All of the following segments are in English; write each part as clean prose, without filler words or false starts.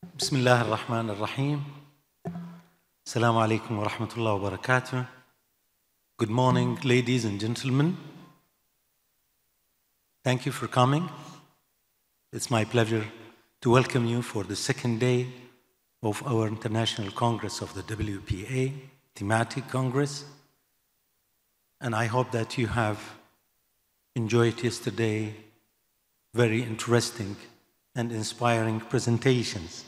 بسم الله الرحمن الرحيم. السلام عليكم ورحمة الله وبركاته. Good morning, ladies and gentlemen. Thank you for coming. It's my pleasure to welcome you for the second day of our International Congress of the WPA, Thematic Congress. And I hope that you have enjoyed yesterday very interesting and inspiring presentations.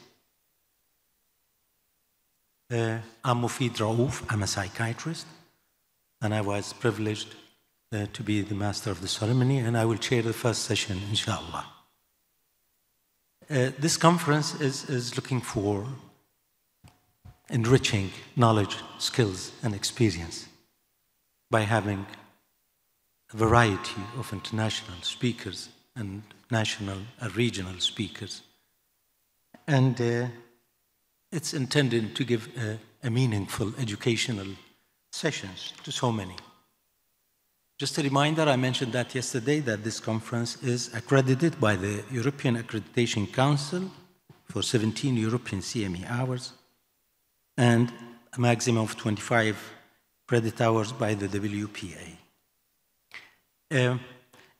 I'm Mufid Raouf. I'm a psychiatrist, and I was privileged to be the master of the ceremony, and I will chair the first session, inshallah. This conference is looking for enriching knowledge, skills, and experience by having a variety of international speakers and national and regional speakers. And it's intended to give a meaningful educational sessions to so many. Just a reminder, I mentioned that yesterday, that this conference is accredited by the European Accreditation Council for 17 European CME hours and a maximum of 25 credit hours by the WPA.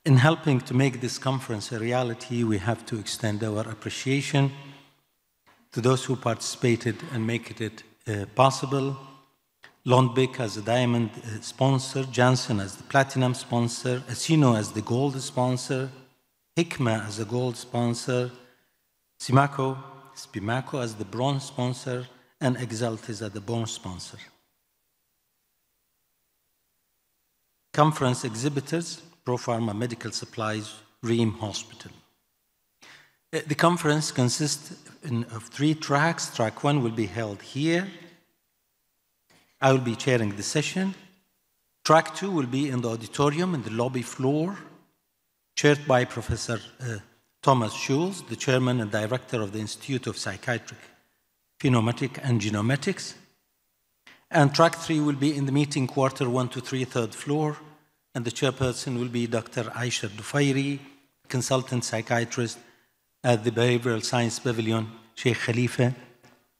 In helping to make this conference a reality, we have to extend our appreciation to those who participated and make it possible. Lundbeck as the diamond sponsor, Janssen as the platinum sponsor, Asino as the gold sponsor, Hikma as the gold sponsor, Spimako as the bronze sponsor, and Exaltis as the bronze sponsor. Conference exhibitors, Profarma Medical Supplies, Ream Hospital. The conference consists of 3 tracks. Track 1 will be held here. I will be chairing the session. Track 2 will be in the auditorium in the lobby floor, chaired by Professor Thomas Schulz, the chairman and director of the Institute of Psychiatric Phenometric and Genometics. And track 3 will be in the meeting quarter 1 to 3, 3rd floor, and the chairperson will be Dr. Aisha Dufairi, consultant psychiatrist at the Behavioral Science Pavilion, Sheikh Khalifa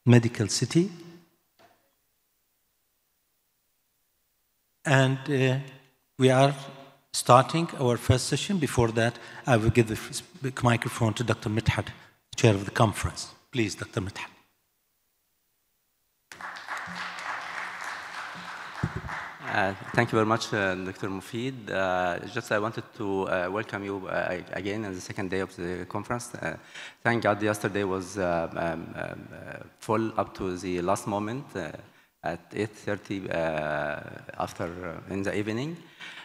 Medical City. And we are starting our first session. Before that, I will give the microphone to Dr. Midhat, chair of the conference. Please, Dr. Midhat. Thank you very much, Dr. Mufid. I wanted to welcome you again on the second day of the conference. Thank God yesterday was full up to the last moment at 8:30 in the evening.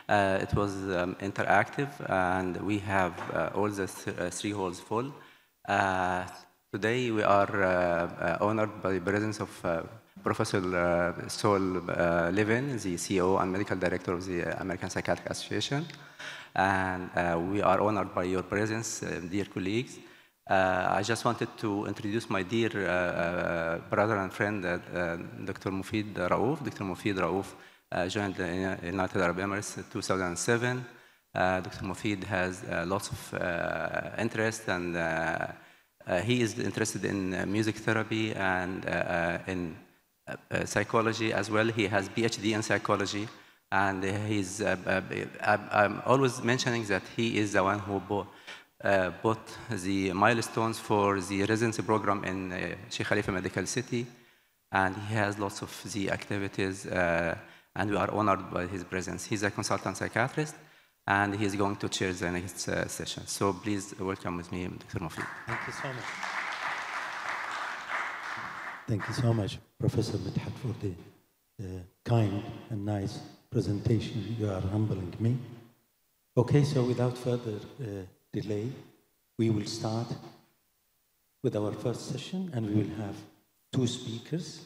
It was interactive, and we have all the 3 halls full. Today we are honored by the presence of Professor Saul Levin, the CEO and Medical Director of the American Psychiatric Association. And we are honored by your presence, dear colleagues. I just wanted to introduce my dear brother and friend, Dr. Mufid Raouf. Dr. Mufid Raouf joined the United Arab Emirates in 2007. Dr. Mufid has lots of interest, and he is interested in music therapy and in psychology as well. He has PhD in psychology, and I'm always mentioning that he is the one who bought the milestones for the residency program in Sheikh Khalifa Medical City, and he has lots of the activities, and we are honored by his presence. He's a consultant psychiatrist, and he's going to chair the next session. So please welcome with me, Dr. Mufid. Thank you so much. Thank you so much, Professor Midhat, for the kind and nice presentation. You are humbling me. Okay, so without further delay, we will start with our first session, and we will have 2 speakers.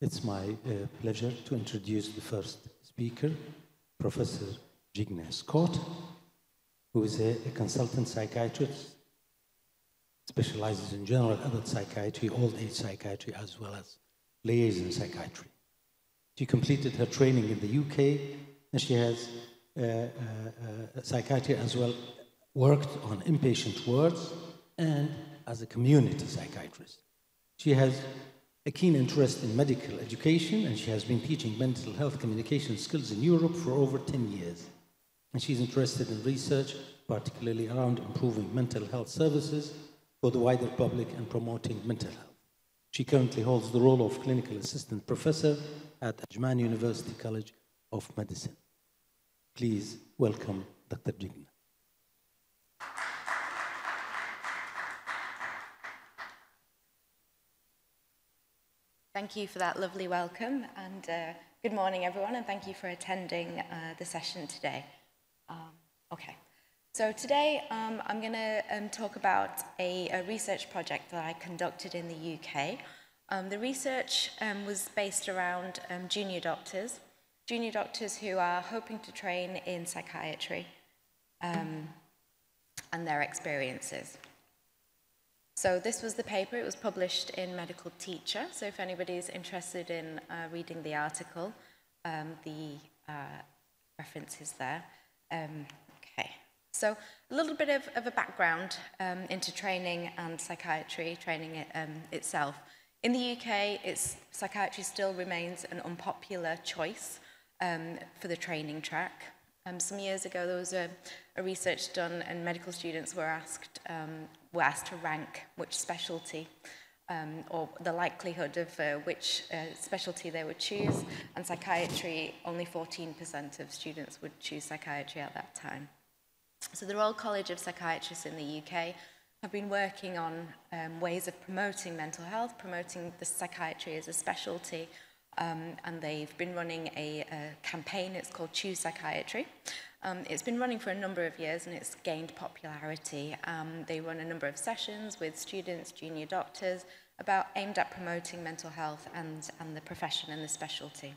It's my pleasure to introduce the first speaker, Professor Jigna Scott, who is a consultant psychiatrist, specializes in general adult psychiatry, old age psychiatry, as well as liaison psychiatry. She completed her training in the UK, and she has psychiatry as well, worked on inpatient wards and as a community psychiatrist. She has a keen interest in medical education, and she has been teaching mental health communication skills in Europe for over 10 years. And she's interested in research, particularly around improving mental health services for the wider public and promoting mental health. She currently holds the role of clinical assistant professor at Ajman University College of Medicine. Please welcome Dr. Jigna. Thank you for that lovely welcome, and good morning, everyone, and thank you for attending the session today. Okay, so today I'm going to talk about a research project that I conducted in the UK. The research was based around junior doctors who are hoping to train in psychiatry and their experiences. So this was the paper. It was published in Medical Teacher. So if anybody's interested in reading the article, the reference is there. Okay. So a little bit of a background into training and psychiatry, training itself. In the UK, psychiatry still remains an unpopular choice for the training track. Some years ago, there was a research done, and medical students were asked to rank which specialty or the likelihood of which specialty they would choose, and psychiatry, only 14% of students would choose psychiatry at that time. So the Royal College of Psychiatrists in the UK have been working on ways of promoting mental health, promoting the psychiatry as a specialty, and they've been running a campaign. It's called Choose Psychiatry. It's been running for a number of years, and it's gained popularity. They run a number of sessions with students, junior doctors, aimed at promoting mental health and the profession and the specialty.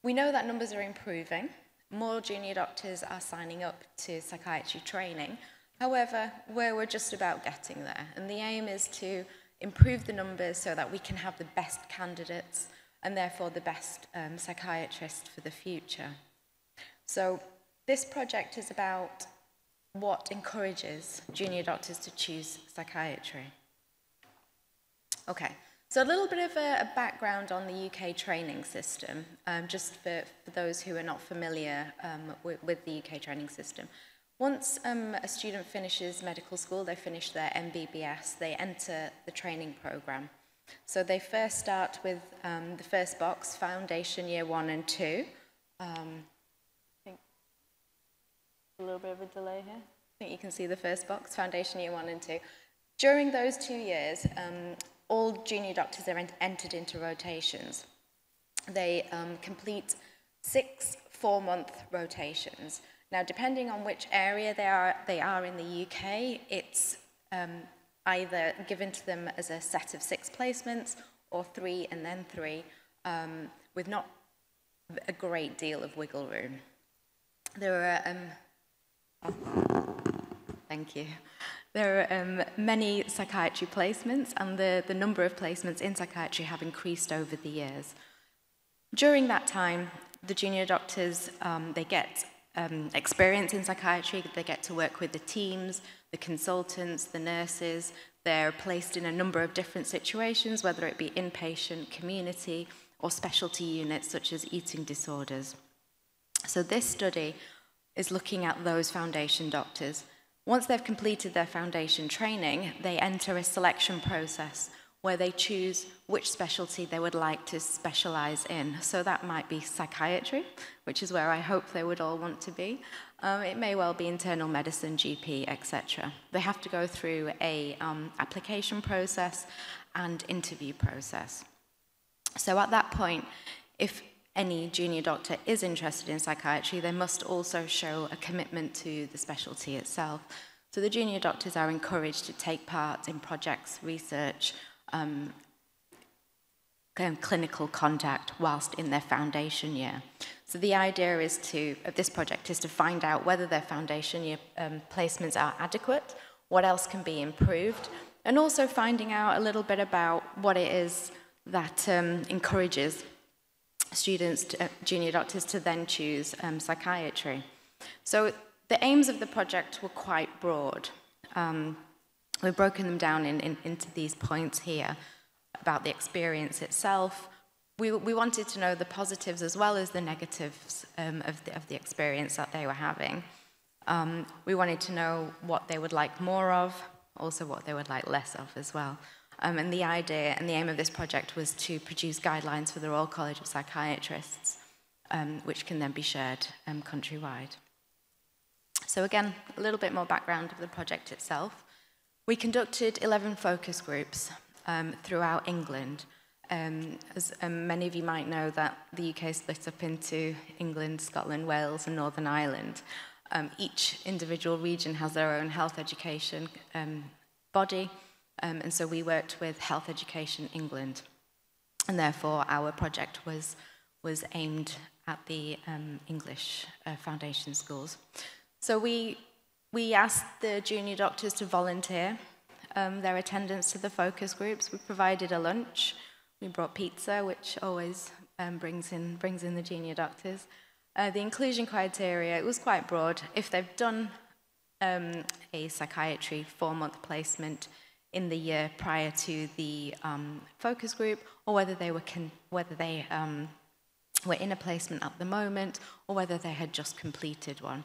We know that numbers are improving. More junior doctors are signing up to psychiatry training. However, we're just about getting there, and the aim is to improve the numbers so that we can have the best candidates and therefore the best psychiatrists for the future. So this project is about what encourages junior doctors to choose psychiatry. Okay, so a little bit of a background on the UK training system, just for those who are not familiar with the UK training system. Once a student finishes medical school, they finish their MBBS, they enter the training program. So they first start with the first box, Foundation Year 1 and 2. I think a little bit of a delay here. I think you can see the first box, Foundation Year 1 and 2. During those 2 years, all junior doctors are entered into rotations. They complete 6 4-month rotations. Now, depending on which area they are in the UK, it's either given to them as a set of 6 placements or 3 and then 3, with not a great deal of wiggle room. There are, thank you. There are many psychiatry placements, and the number of placements in psychiatry have increased over the years. During that time, the junior doctors, they get experience in psychiatry. They get to work with the teams, the consultants, the nurses. They're placed in a number of different situations, whether it be inpatient, community, or specialty units such as eating disorders. So this study is looking at those foundation doctors. Once they've completed their foundation training, they enter a selection process where they choose which specialty they would like to specialize in. So that might be psychiatry, which is where I hope they would all want to be. It may well be internal medicine, GP, etc. They have to go through a application process and interview process. So at that point, if any junior doctor is interested in psychiatry, they must also show a commitment to the specialty itself. So the junior doctors are encouraged to take part in projects, research, clinical contact whilst in their foundation year. So the idea of this project is to find out whether their foundation year placements are adequate, what else can be improved, and also finding out a little bit about what it is that encourages students, junior doctors, to then choose psychiatry. So the aims of the project were quite broad. We've broken them down into these points here about the experience itself. We wanted to know the positives as well as the negatives of the experience that they were having. We wanted to know what they would like more of, also what they would like less of as well. And the idea and the aim of this project was to produce guidelines for the Royal College of Psychiatrists, which can then be shared countrywide. So again, a little bit more background of the project itself. We conducted 11 focus groups throughout England. As many of you might know, that the UK is split up into England, Scotland, Wales, and Northern Ireland. Each individual region has their own health education body, and so we worked with Health Education England, and therefore our project was aimed at the English foundation schools. So we asked the junior doctors to volunteer their attendance to the focus groups. We provided a lunch. We brought pizza, which always brings in the junior doctors. The inclusion criteria, it was quite broad. If they've done a psychiatry 4-month placement in the year prior to the focus group, or whether they were in a placement at the moment, or whether they had just completed one.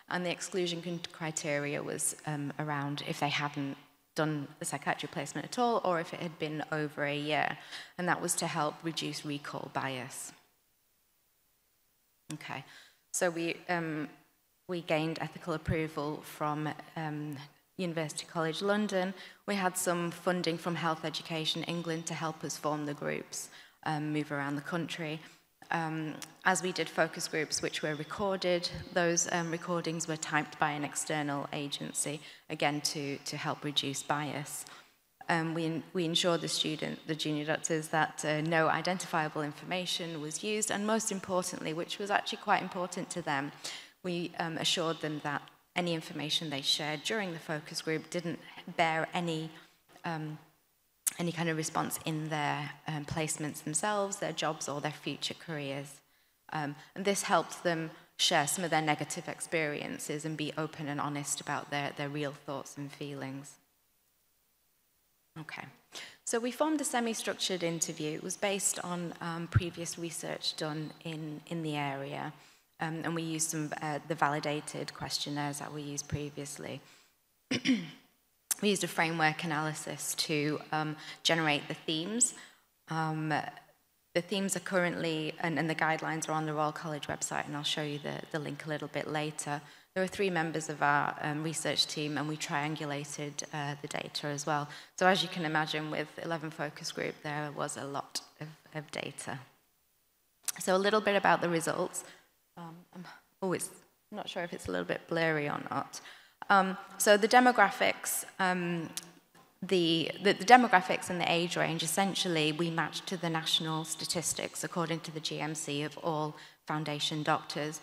And the exclusion criteria was around if they hadn't done a psychiatry placement at all, or if it had been over a year. And that was to help reduce recall bias. Okay, so we gained ethical approval from University College London. We had some funding from Health Education England to help us form the groups, move around the country. As we did focus groups which were recorded, those recordings were typed by an external agency, again to help reduce bias. We ensured the junior doctors, that no identifiable information was used, and most importantly, which was actually quite important to them, we assured them that any information they shared during the focus group didn't bear any kind of response in their placements themselves, their jobs, or their future careers. And this helped them share some of their negative experiences and be open and honest about their real thoughts and feelings. Okay, so we formed a semi-structured interview. It was based on previous research done in the area, and we used some the validated questionnaires that we used previously. We used a framework analysis to generate the themes. The themes are currently, and the guidelines are on the Royal College website, and I'll show you the link a little bit later. There were 3 members of our research team, and we triangulated the data as well. So as you can imagine, with 11 focus group, there was a lot of data. So a little bit about the results. I'm always not sure if it's a little bit blurry or not. So the demographics, the demographics and the age range, essentially, we matched to the national statistics according to the GMC of all foundation doctors.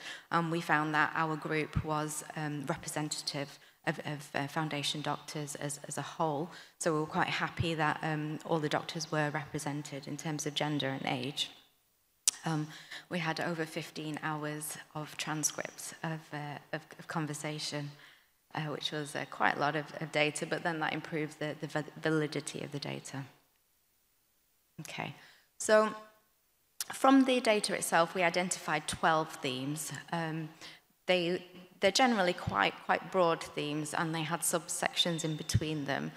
We found that our group was representative of foundation doctors as a whole. So we were quite happy that all the doctors were represented in terms of gender and age. We had over 15 hours of transcripts of conversation, which was quite a lot of data, but then that improved the validity of the data. Okay, so from the data itself, we identified 12 themes. They're generally quite broad themes, and they had subsections in between them.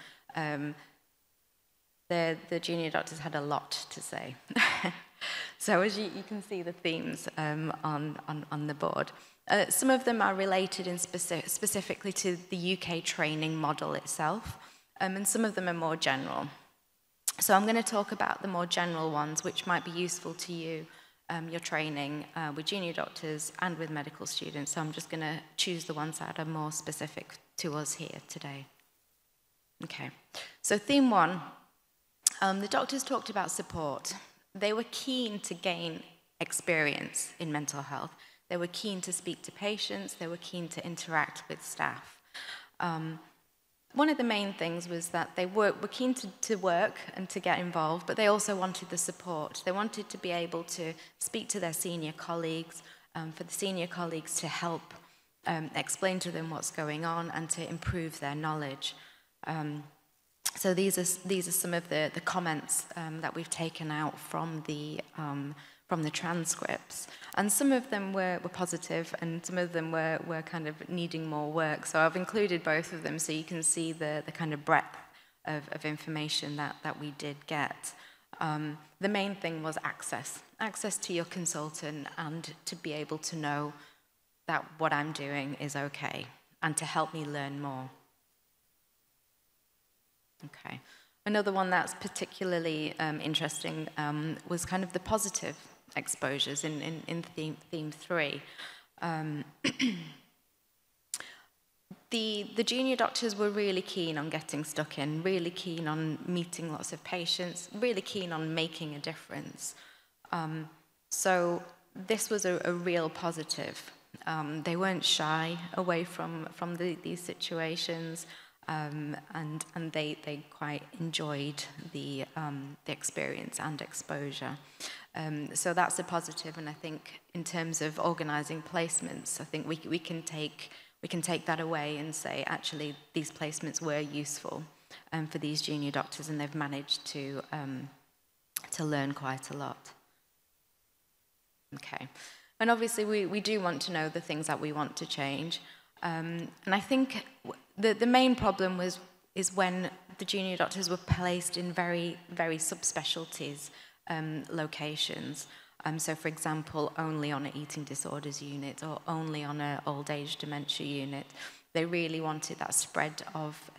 The junior doctors had a lot to say. So as you can see the themes on the board. Some of them are related in specifically to the UK training model itself, and some of them are more general. So I'm going to talk about the more general ones, which might be useful to you, your training with junior doctors and with medical students. So I'm just going to choose the ones that are more specific to us here today. Okay, so theme 1, the doctors talked about support. They were keen to gain experience in mental health. They were keen to speak to patients. They were keen to interact with staff. One of the main things was that they were keen to work and to get involved, but they also wanted the support. They wanted to be able to speak to their senior colleagues, for the senior colleagues to help explain to them what's going on and to improve their knowledge. So these are some of the comments that we've taken out from the transcripts, and some of them were positive, and some of them were kind of needing more work. So I've included both of them so you can see the kind of breadth of information that we did get. The main thing was access to your consultant, and to be able to know that what I'm doing is okay, and to help me learn more. Okay. Another one that's particularly interesting was kind of the positive exposures in theme 3. The junior doctors were really keen on getting stuck in, really keen on meeting lots of patients, really keen on making a difference. So this was a real positive. They weren't shy away from these situations. And they quite enjoyed the experience and exposure. So that's a positive, and I think in terms of organising placements, I think we can take that away and say, actually, these placements were useful for these junior doctors, and they've managed to learn quite a lot. Okay, and obviously we do want to know the things that we want to change, and I think the main problem is when the junior doctors were placed in very, very subspecialties locations. So, for example, only on an eating disorders unit or only on an old age dementia unit. They really wanted that spread of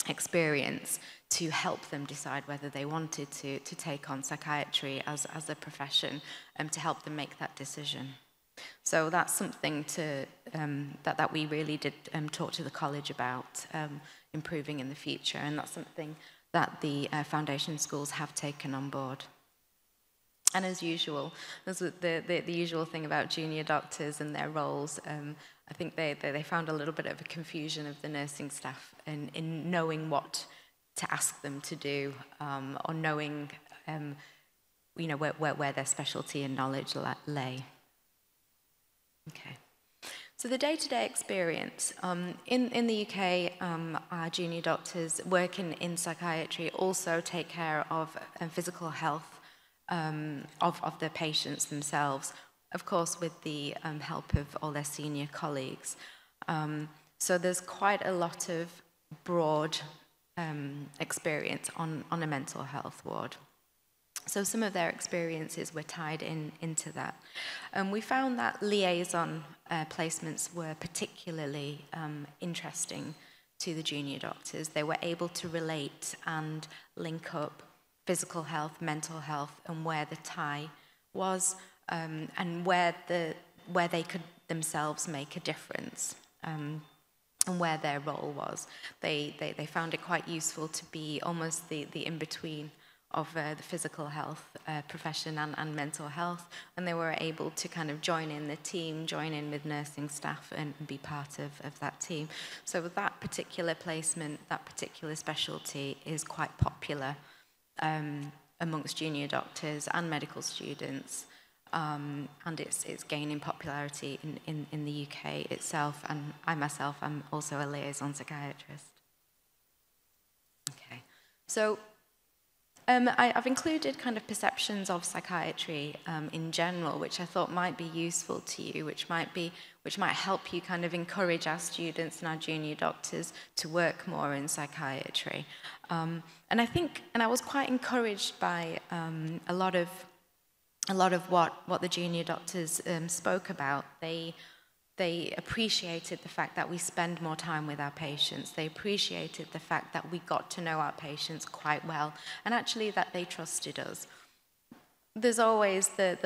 experience to help them decide whether they wanted to take on psychiatry as a profession, to help them make that decision. So that's something that we really did talk to the college about improving in the future, and that's something that the foundation schools have taken on board. And as usual, the usual thing about junior doctors and their roles, I think they found a little bit of a confusion of the nursing staff in knowing what to ask them to do, or knowing where their specialty and knowledge lay. Okay, so the day-to-day experience. In the UK, our junior doctors working in psychiatry also take care of physical health of the patients themselves, of course with the help of all their senior colleagues. So there's quite a lot of broad experience on a mental health ward. So some of their experiences were tied into that. We found that liaison placements were particularly interesting to the junior doctors. They were able to relate and link up physical health, mental health, and where the tie was, and where they could themselves make a difference, and where their role was. They found it quite useful to be almost the in-between of the physical health profession and mental health, and they were able to kind of join in the team, join in with nursing staff and be part of that team. So that particular placement, that particular specialty is quite popular amongst junior doctors and medical students, and it's gaining popularity in the UK itself, and I myself am also a liaison psychiatrist. Okay, so I've included kind of perceptions of psychiatry in general, which I thought might be useful to you, which might help you kind of encourage our students and our junior doctors to work more in psychiatry. And I was quite encouraged by a lot of what the junior doctors spoke about. They appreciated the fact that we spend more time with our patients. They appreciated the fact that we got to know our patients quite well, and actually that they trusted us. There's always the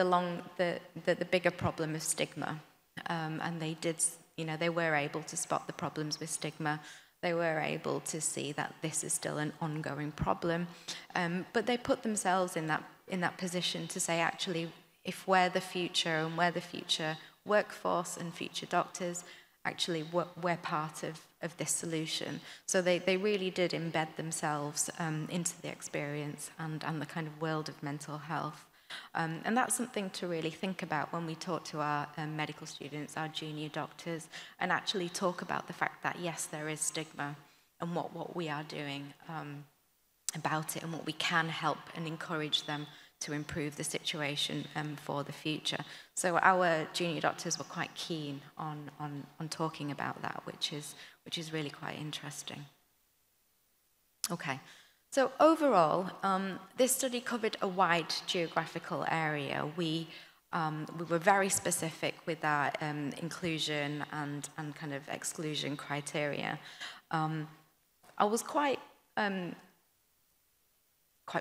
bigger problem of stigma, and they were able to spot the problems with stigma. They were able to see that this is still an ongoing problem, but they put themselves in that position to say, actually, if we're the future and we're the future workforce and future doctors, actually we're part of this solution. So they really did embed themselves into the experience and the kind of world of mental health. And that's something to really think about when we talk to our medical students, our junior doctors, and actually talk about the fact that, yes, there is stigma, what we are doing about it, and what we can help and encourage them to improve the situation for the future. So our junior doctors were quite keen on talking about that, which is really quite interesting. Okay, so overall, this study covered a wide geographical area. We were very specific with our inclusion and kind of exclusion criteria. I was quite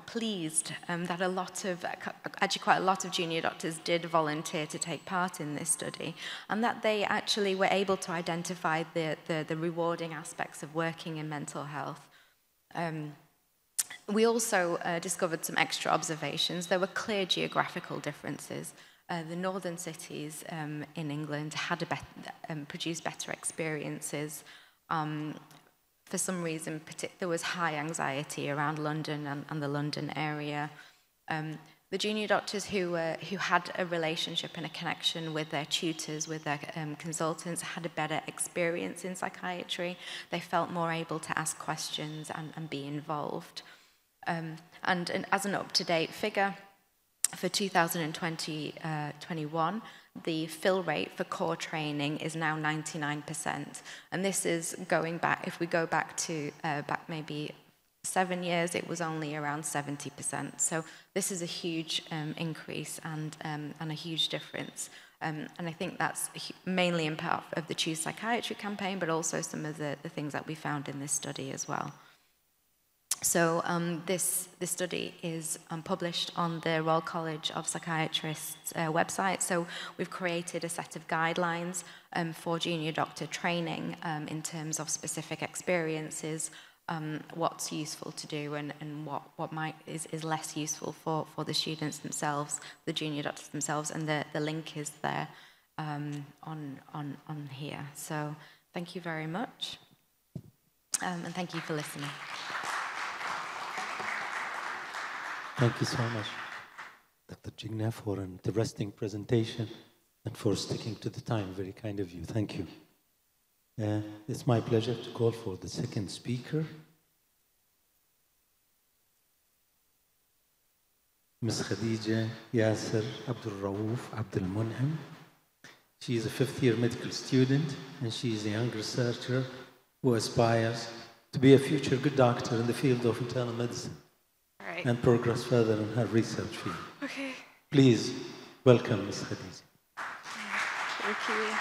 pleased that quite a lot of junior doctors did volunteer to take part in this study, and that they actually were able to identify the rewarding aspects of working in mental health. We also discovered some extra observations. There were clear geographical differences. The northern cities in England had produced better experiences. For some reason, there was high anxiety around London and the London area. The junior doctors who had a relationship and a connection with their tutors, with their consultants, had a better experience in psychiatry. They felt more able to ask questions and be involved. And as an up-to-date figure, for 2020-21, the fill rate for core training is now 99%. And this is going back, if we go back to maybe 7 years, it was only around 70%. So this is a huge increase and a huge difference. And I think that's mainly in part of the Choose Psychiatry campaign, but also some of the things that we found in this study as well. So this study is published on the Royal College of Psychiatrists website. So we've created a set of guidelines for junior doctor training in terms of specific experiences, what's useful to do and what is less useful for the students themselves, the junior doctors themselves, and the link is there on here. So thank you very much, and thank you for listening. Thank you so much, Dr. Jigna, for an interesting presentation and for sticking to the time. Very kind of you. Thank you. It's my pleasure to call for the second speaker, Ms. Khadija Yasser Abdul Raouf Abdul Mun'im. She is a fifth-year medical student, and she is a young researcher who aspires to be a future good doctor in the field of internal medicine. Right. And progress further in her research field. Okay. Please welcome Ms. Khadija. Thank you.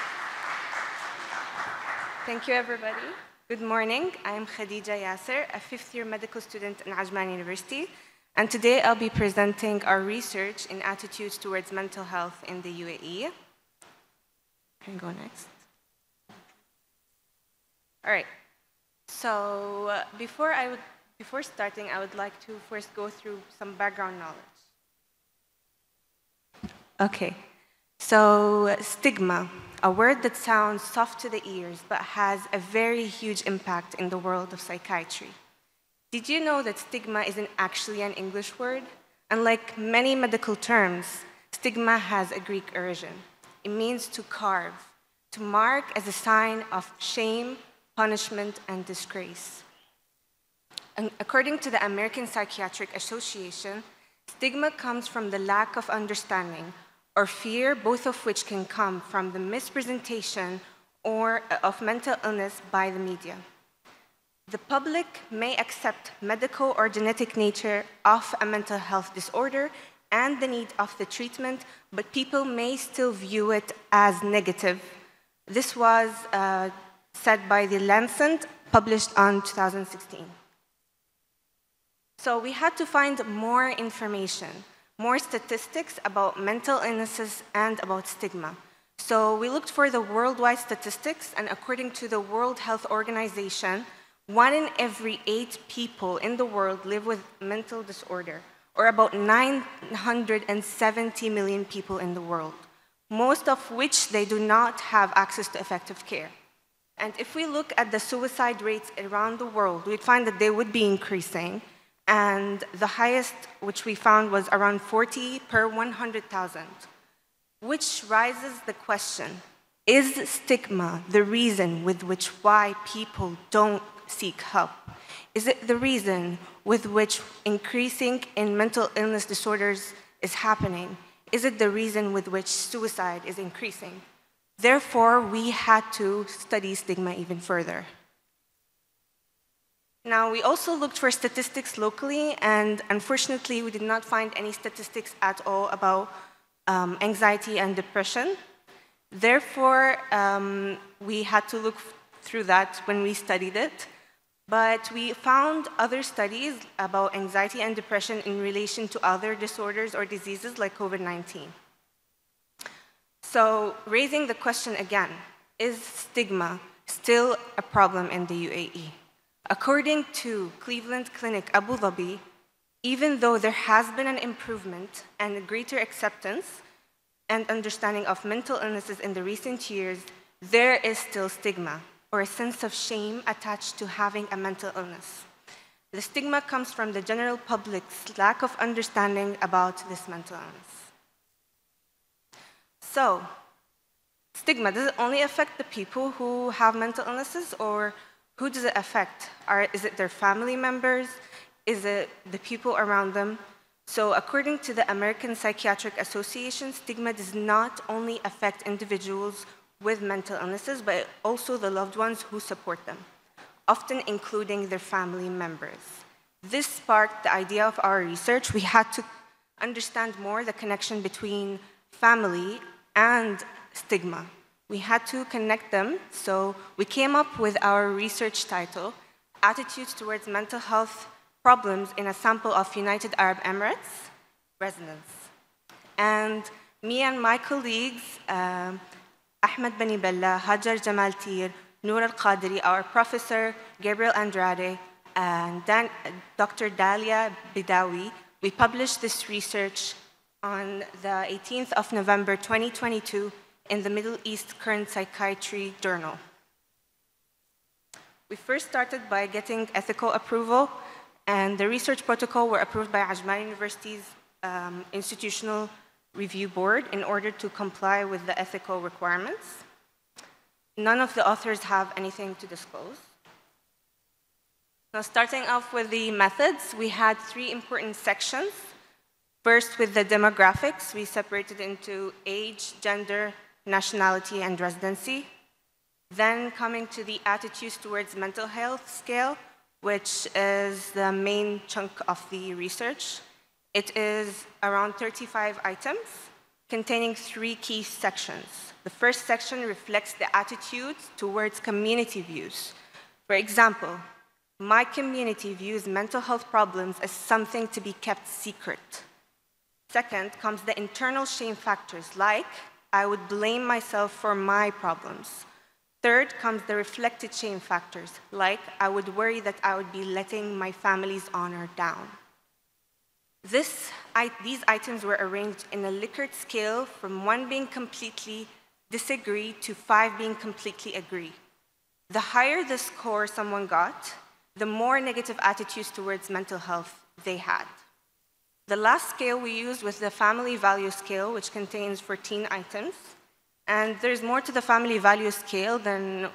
Thank you, everybody. Good morning. I am Khadija Yasser, a fifth-year medical student in Ajman University. And today I'll be presenting our research in attitudes towards mental health in the UAE. Can you go next? All right. So before starting, I would like to first go through some background knowledge. Okay, so stigma, a word that sounds soft to the ears, but has a very huge impact in the world of psychiatry. Did you know that stigma isn't actually an English word? Unlike many medical terms, stigma has a Greek origin. It means to carve, to mark as a sign of shame, punishment, and disgrace. And according to the American Psychiatric Association, stigma comes from the lack of understanding or fear, both of which can come from the mispresentation or of mental illness by the media. The public may accept medical or genetic nature of a mental health disorder and the need of the treatment, but people may still view it as negative. This was said by The Lancet, published on 2016. So we had to find more information, more statistics about mental illnesses and about stigma. So we looked for the worldwide statistics, and according to the World Health Organization, 1 in every 8 people in the world live with mental disorder, or about 970 million people in the world, most of which they do not have access to effective care. And if we look at the suicide rates around the world, we'd find that they would be increasing. And the highest, which we found, was around 40 per 100,000, which raises the question, is stigma the reason with which why people don't seek help? Is it the reason with which increasing in mental illness disorders is happening? Is it the reason with which suicide is increasing? Therefore, we had to study stigma even further. Now, we also looked for statistics locally, and unfortunately, we did not find any statistics at all about anxiety and depression. Therefore, we had to look through that when we studied it. But we found other studies about anxiety and depression in relation to other disorders or diseases like COVID-19. So, raising the question again, is stigma still a problem in the UAE? According to Cleveland Clinic Abu Dhabi, even though there has been an improvement and a greater acceptance and understanding of mental illnesses in the recent years, there is still stigma or a sense of shame attached to having a mental illness. The stigma comes from the general public's lack of understanding about this mental illness. So, stigma, does it only affect the people who have mental illnesses, or who does it affect? Is it their family members? Is it the people around them? So according to the American Psychiatric Association, stigma does not only affect individuals with mental illnesses, but also the loved ones who support them, often including their family members. This sparked the idea of our research. We had to understand more the connection between family and stigma. We had to connect them, so we came up with our research title, Attitudes Towards Mental Health Problems in a Sample of United Arab Emirates Residents. And me and my colleagues, Ahmed Bani Bella, Hajar Jamal Tir, Noor Al-Qadiri, our professor, Gabriel Andrade, and Dr. Dalia Bidawi, we published this research on the 18th of November 2022 in the Middle East Current Psychiatry Journal. We first started by getting ethical approval, and the research protocol were approved by Ajman University's Institutional Review Board in order to comply with the ethical requirements. None of the authors have anything to disclose. Now, starting off with the methods, we had 3 important sections. First, with the demographics, we separated into age, gender, nationality, and residency. Then coming to the attitudes towards mental health scale, which is the main chunk of the research. It is around 35 items containing 3 key sections. The first section reflects the attitudes towards community views. For example, my community views mental health problems as something to be kept secret. Second comes the internal shame factors, like I would blame myself for my problems. Third comes the reflected shame factors, like I would worry that I would be letting my family's honor down. These items were arranged in a Likert scale from 1 being completely disagree to 5 being completely agree. The higher the score someone got, the more negative attitudes towards mental health they had. The last scale we used was the family value scale, which contains 14 items. And there's more to the family value scale than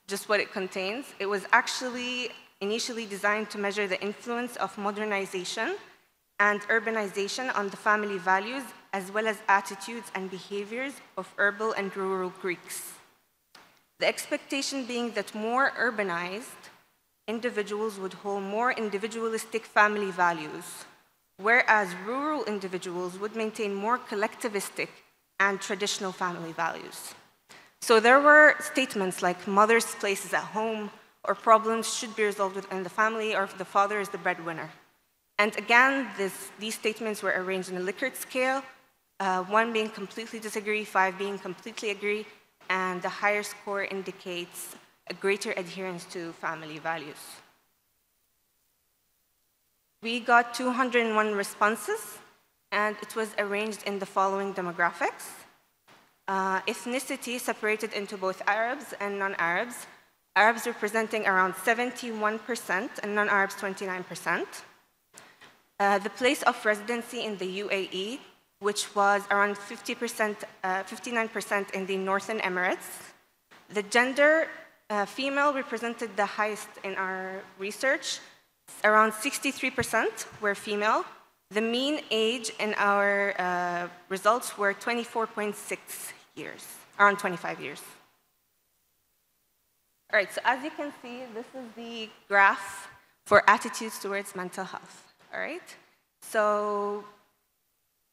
just what it contains. It was actually initially designed to measure the influence of modernization and urbanization on the family values, as well as attitudes and behaviors of urban and rural Greeks. The expectation being that more urbanized individuals would hold more individualistic family values, whereas rural individuals would maintain more collectivistic and traditional family values. So there were statements like mother's place is at home, or problems should be resolved within the family, or if the father is the breadwinner. And again, these statements were arranged in a Likert scale, 1 being completely disagree, 5 being completely agree, and the higher score indicates a greater adherence to family values. We got 201 responses, and it was arranged in the following demographics. Ethnicity separated into both Arabs and non-Arabs. Arabs representing around 71% and non-Arabs 29%. The place of residency in the UAE, which was around 59% in the Northern Emirates. The gender female represented the highest in our research. Around 63% were female. The mean age in our results were 24.6 years, around 25 years. All right, so as you can see, this is the graph for attitudes towards mental health. All right, so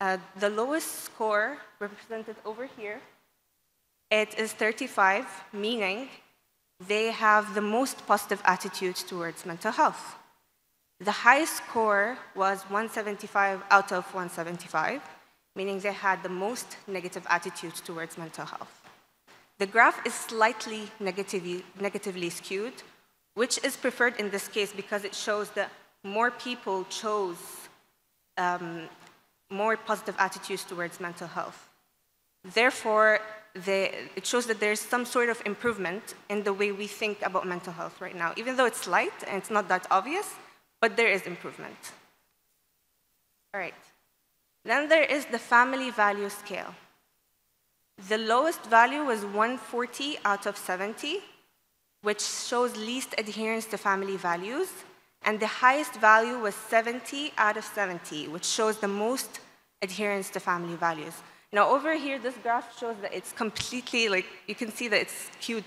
the lowest score represented over here, it is 35, meaning they have the most positive attitude towards mental health. The highest score was 175 out of 175, meaning they had the most negative attitude towards mental health. The graph is slightly negatively skewed, which is preferred in this case because it shows that more people chose more positive attitudes towards mental health. Therefore, it shows that there's some sort of improvement in the way we think about mental health right now, even though it's slight and it's not that obvious, but there is improvement. All right. Then there is the family value scale. The lowest value was 140 out of 70, which shows least adherence to family values, and the highest value was 70 out of 70, which shows the most adherence to family values. Now over here, this graph shows that it's completely, like, you can see that it's skewed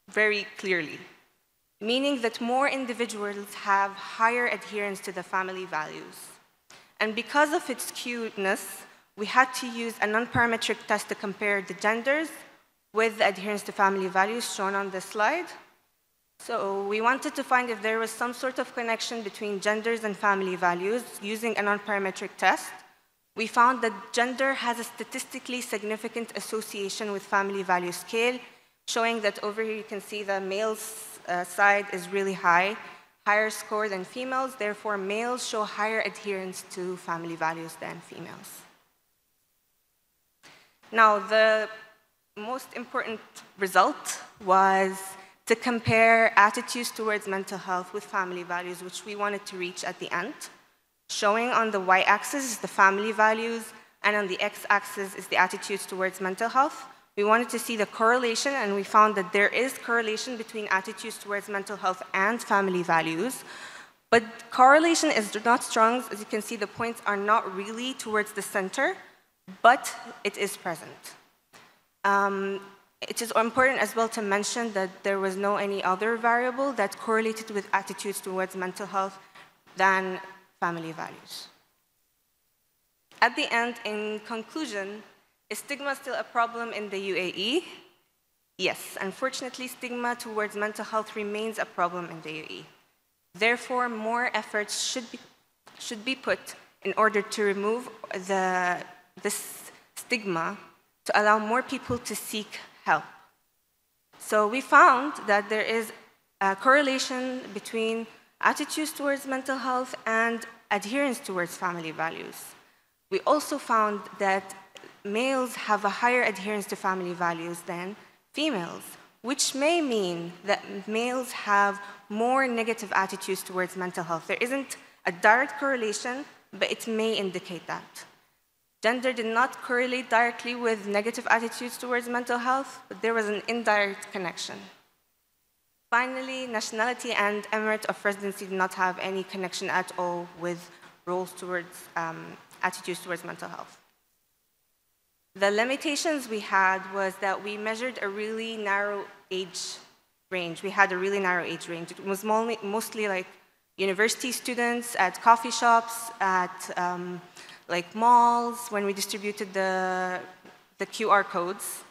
very clearly, meaning that more individuals have higher adherence to the family values. And because of its skewedness, we had to use a non-parametric test to compare the genders with the adherence to family values shown on this slide. So we wanted to find if there was some sort of connection between genders and family values using a non-parametric test. We found that gender has a statistically significant association with family value scale, showing that over here you can see the males' side is really high, higher score than females. Therefore, males show higher adherence to family values than females. Now, the most important result was to compare attitudes towards mental health with family values, which we wanted to reach at the end. Showing on the y-axis is the family values, and on the x-axis is the attitudes towards mental health. We wanted to see the correlation, and we found that there is correlation between attitudes towards mental health and family values. But correlation is not strong. As you can see, the points are not really towards the center, but it is present. It is important as well to mention that there was no any other variable that correlated with attitudes towards mental health than family values. At the end, in conclusion, is stigma still a problem in the UAE? Yes, unfortunately, stigma towards mental health remains a problem in the UAE. Therefore, more efforts should be put in order to remove this stigma to allow more people to seek help. So we found that there is a correlation between attitudes towards mental health and adherence towards family values. We also found that males have a higher adherence to family values than females, which may mean that males have more negative attitudes towards mental health. There isn't a direct correlation, but it may indicate that. Gender did not correlate directly with negative attitudes towards mental health, but there was an indirect connection. Finally, nationality and emirate of residency did not have any connection at all with roles towards attitudes towards mental health. The limitations we had was that we measured a really narrow age range. We had a really narrow age range. It was mostly like university students at coffee shops, at like malls, when we distributed the QR codes.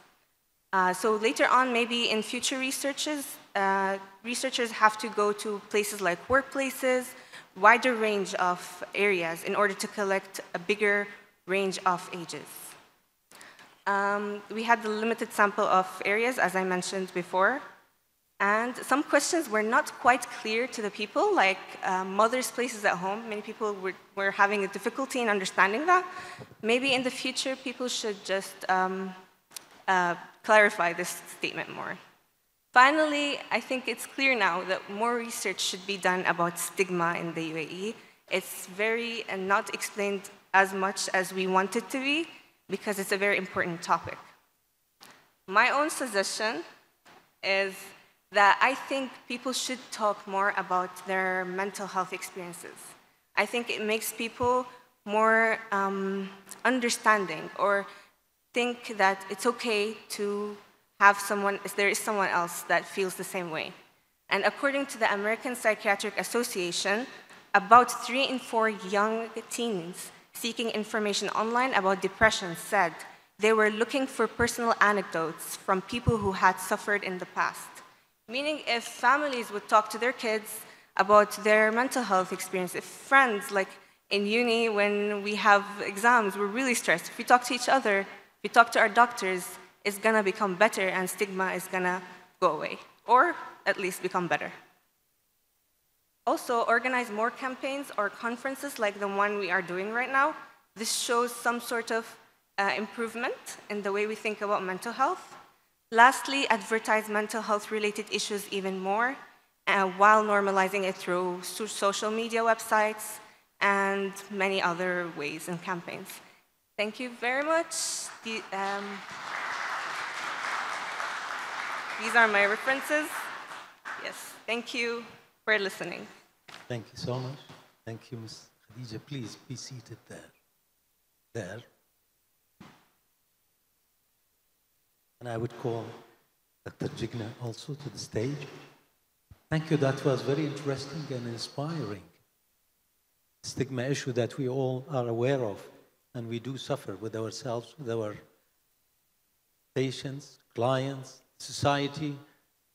So later on, maybe in future researches have to go to places like workplaces, wider range of areas in order to collect a bigger range of ages. We had the limited sample of areas, as I mentioned before, and some questions were not quite clear to the people, like mothers' places at home. Many people were having a difficulty in understanding that. Maybe in the future, people should just clarify this statement more. Finally, I think it's clear now that more research should be done about stigma in the UAE. It's very not explained as much as we want it to be, because it's a very important topic. My own suggestion is that I think people should talk more about their mental health experiences. I think it makes people more understanding, or think that it's okay to have someone, if there is someone else that feels the same way. And according to the American Psychiatric Association, about 3 in 4 young teens seeking information online about depression said they were looking for personal anecdotes from people who had suffered in the past. Meaning, if families would talk to their kids about their mental health experience, if friends, like in uni when we have exams, we're really stressed, if we talk to each other, if we talk to our doctors, it's gonna become better and stigma is gonna go away, or at least become better. Also, organize more campaigns or conferences like the one we are doing right now. This shows some sort of improvement in the way we think about mental health. Lastly, advertise mental health-related issues even more, while normalizing it through social media websites and many other ways and campaigns. Thank you very much. These are my references. Yes, thank you for listening. Thank you so much. Thank you, Ms. Khadija. Please be seated there. There. And I would call Dr. Jigna also to the stage. Thank you. That was very interesting and inspiring. Stigma issue that we all are aware of, and we do suffer with ourselves, with our patients, clients, society.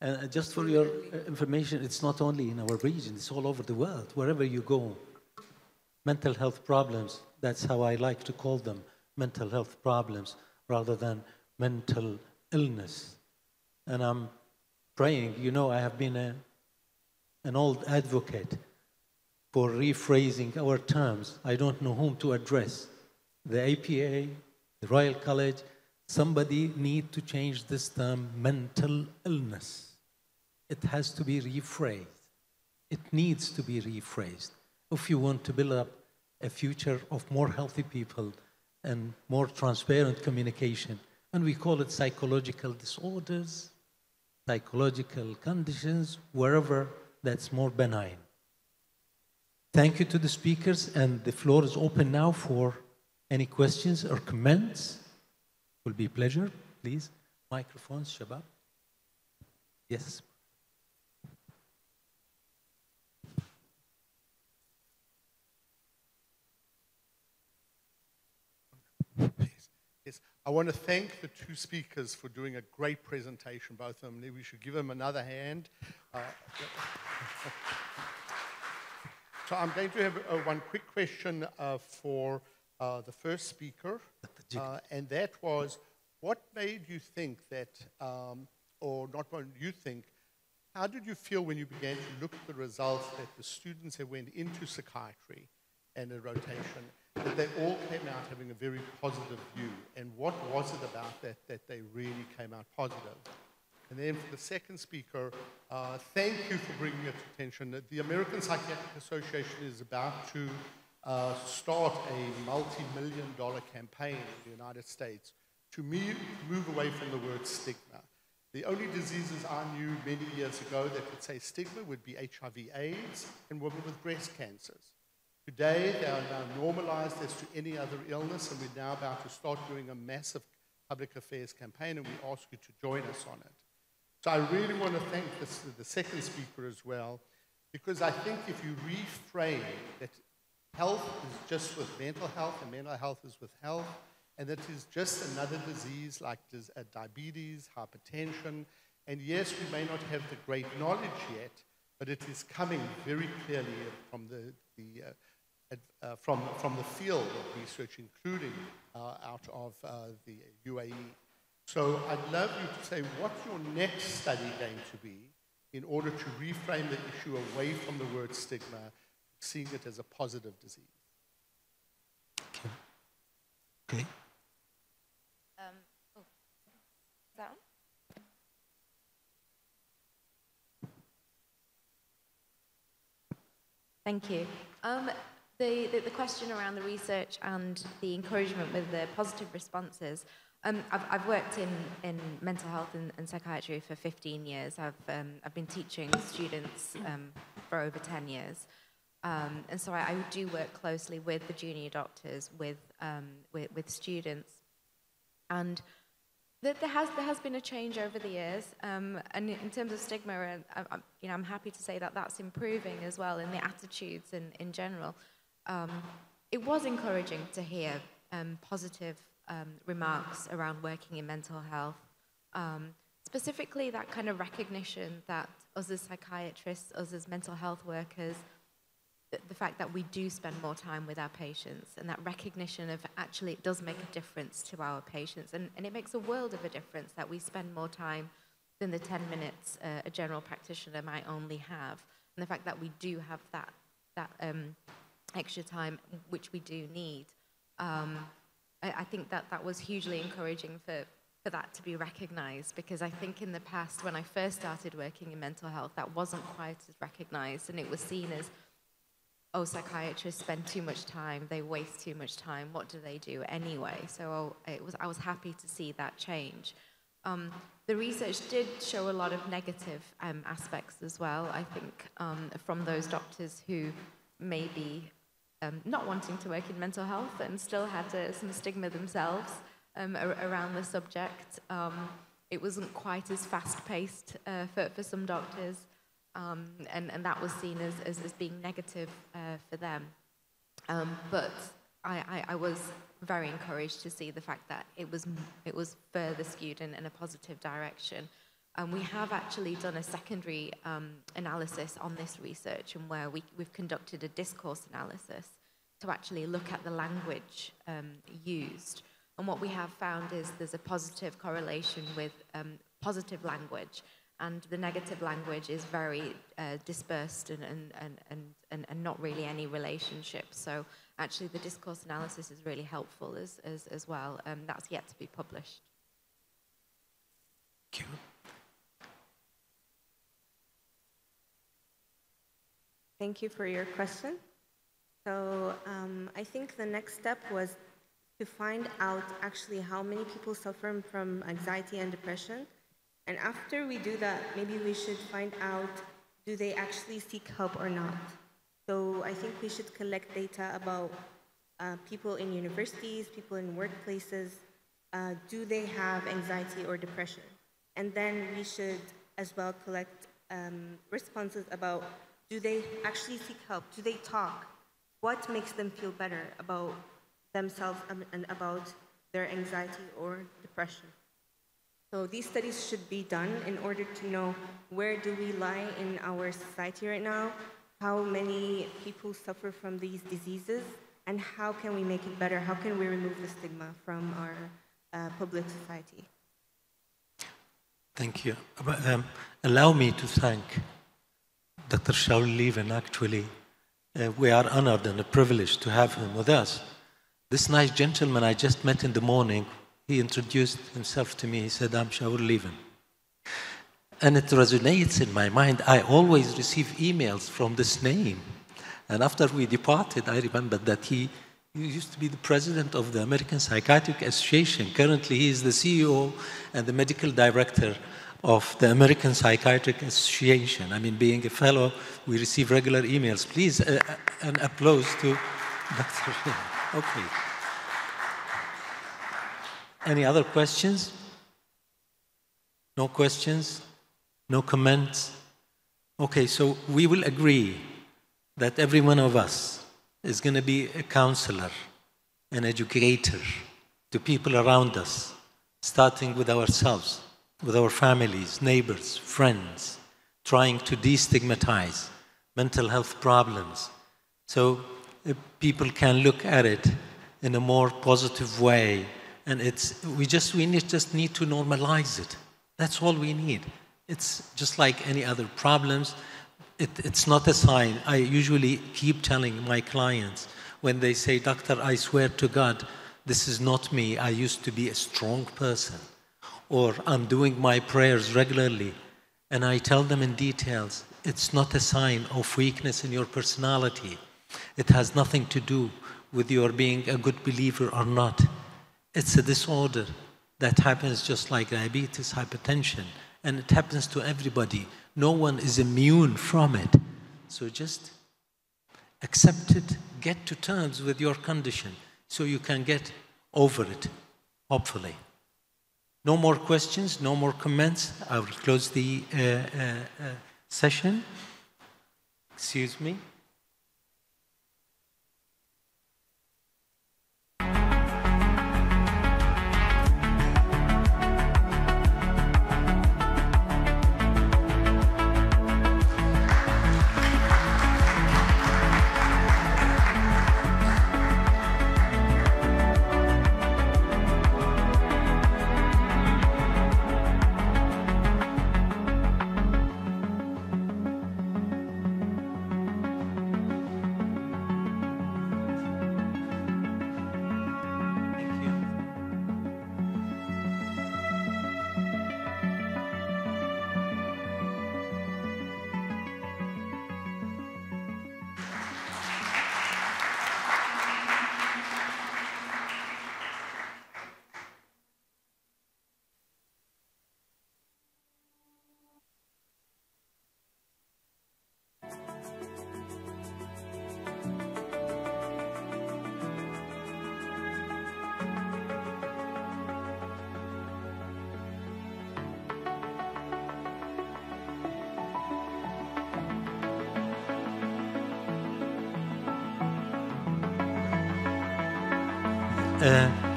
And just for your information, it's not only in our region, it's all over the world, wherever you go. Mental health problems, that's how I like to call them, mental health problems, rather than mental illness. And I'm praying, you know, I have been an old advocate for rephrasing our terms. I don't know whom to address. The APA, the Royal College, somebody need to change this term, mental illness. It has to be rephrased. It needs to be rephrased if you want to build up a future of more healthy people and more transparent communication. And we call it psychological disorders, psychological conditions, wherever that's more benign. Thank you to the speakers, and the floor is open now for any questions or comments. It will be a pleasure. Please, microphones, Shabab. Yes. Yes, I want to thank the two speakers for doing a great presentation, both of them. Maybe we should give them another hand. So I'm going to have one quick question for the first speaker, and that was, what made you think that, or not what you think, how did you feel when you began to look at the results that the students that went into psychiatry and a rotation, that they all came out having a very positive view? And what was it about that that they really came out positive? And then for the second speaker, thank you for bringing it to attention. The American Psychiatric Association is about to start a multi-million-dollar campaign in the United States to move away from the word stigma. The only diseases I knew many years ago that would say stigma would be HIV/AIDS and women with breast cancers. Today, they are now normalized as to any other illness, and we're now about to start doing a massive public affairs campaign, and we ask you to join us on it. So I really want to thank the second speaker as well, because I think if you reframe that health is just with mental health and mental health is with health, and that is just another disease like diabetes, hypertension, and yes, we may not have the great knowledge yet, but it is coming very clearly from the field of research, including out of the UAE. So I'd love you to say what's your next study going to be in order to reframe the issue away from the word stigma, seeing it as a positive disease. Okay. Is that on? Thank you. The question around the research and the encouragement with the positive responses, I've worked in mental health and psychiatry for 15 years. I've been teaching students for over 10 years. And so I do work closely with the junior doctors, with students. And there has been a change over the years. And in terms of stigma, I'm happy to say that that's improving as well in the attitudes in general. It was encouraging to hear positive remarks around working in mental health. Specifically, that kind of recognition that us as psychiatrists, us as mental health workers, the fact that we do spend more time with our patients, and that recognition of actually it does make a difference to our patients. And it makes a world of a difference that we spend more time than the 10 minutes a general practitioner might only have. And the fact that we do have that extra time, which we do need. I think that was hugely encouraging for that to be recognized, because I think in the past, when I first started working in mental health, that wasn't quite as recognized, and it was seen as, oh, psychiatrists spend too much time, they waste too much time, what do they do anyway? So I was happy to see that change. The research did show a lot of negative aspects as well, I think, from those doctors who may be not wanting to work in mental health and still had some stigma themselves around the subject. It wasn't quite as fast-paced for some doctors, and that was seen as being negative for them. But I was very encouraged to see the fact that it was further skewed in a positive direction. We have actually done a secondary analysis on this research, and where we've conducted a discourse analysis to actually look at the language used. And what we have found is there's a positive correlation with positive language, and the negative language is very dispersed and not really any relationship. So actually the discourse analysis is really helpful as well. That's yet to be published. Thank you. Thank you for your question. So I think the next step was to find out actually how many people suffer from anxiety and depression. And after we do that, maybe we should find out, do they actually seek help or not? So I think we should collect data about people in universities, people in workplaces. Do they have anxiety or depression? And then we should as well collect responses about, do they actually seek help? Do they talk? What makes them feel better about themselves and about their anxiety or depression? So these studies should be done in order to know, where do we lie in our society right now, how many people suffer from these diseases, and how can we make it better? How can we remove the stigma from our public society? Thank you. Allow me to thank Dr. Shaul Lieven. Actually, we are honored and privileged to have him with us. This nice gentleman I just met in the morning, he introduced himself to me. He said, I'm Shaul Lieven. And it resonates in my mind. I always receive emails from this name. And after we departed, I remembered that he used to be the president of the American Psychiatric Association. Currently, he is the CEO and the medical director of the American Psychiatric Association. I mean, being a fellow, we receive regular emails. Please, an applause to Dr. Lieven. Okay. Any other questions? No questions? No comments? Okay, so we will agree that every one of us is going to be a counselor, an educator to people around us, starting with ourselves, with our families, neighbors, friends, trying to destigmatize mental health problems so people can look at it in a more positive way. And we just need to normalize it. That's all we need. It's just like any other problems. It's not a sign. I usually keep telling my clients when they say, Doctor, I swear to God, this is not me. I used to be a strong person. Or I'm doing my prayers regularly. And I tell them in details, it's not a sign of weakness in your personality. It has nothing to do with your being a good believer or not. It's a disorder that happens just like diabetes, hypertension, and it happens to everybody. No one is immune from it. So just accept it, get to terms with your condition so you can get over it, hopefully. No more questions, no more comments. I will close the session. Excuse me.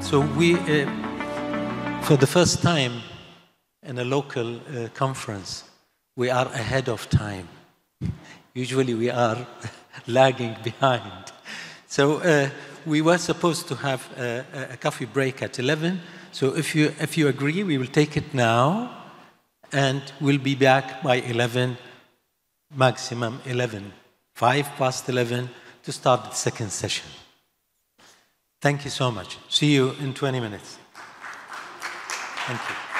So we, for the first time in a local conference, we are ahead of time. Usually we are lagging behind. So we were supposed to have a coffee break at 11. So if you agree, we will take it now, and we'll be back by 11, maximum 11, 5 past 11, to start the second session. Thank you so much. See you in 20 minutes. Thank you.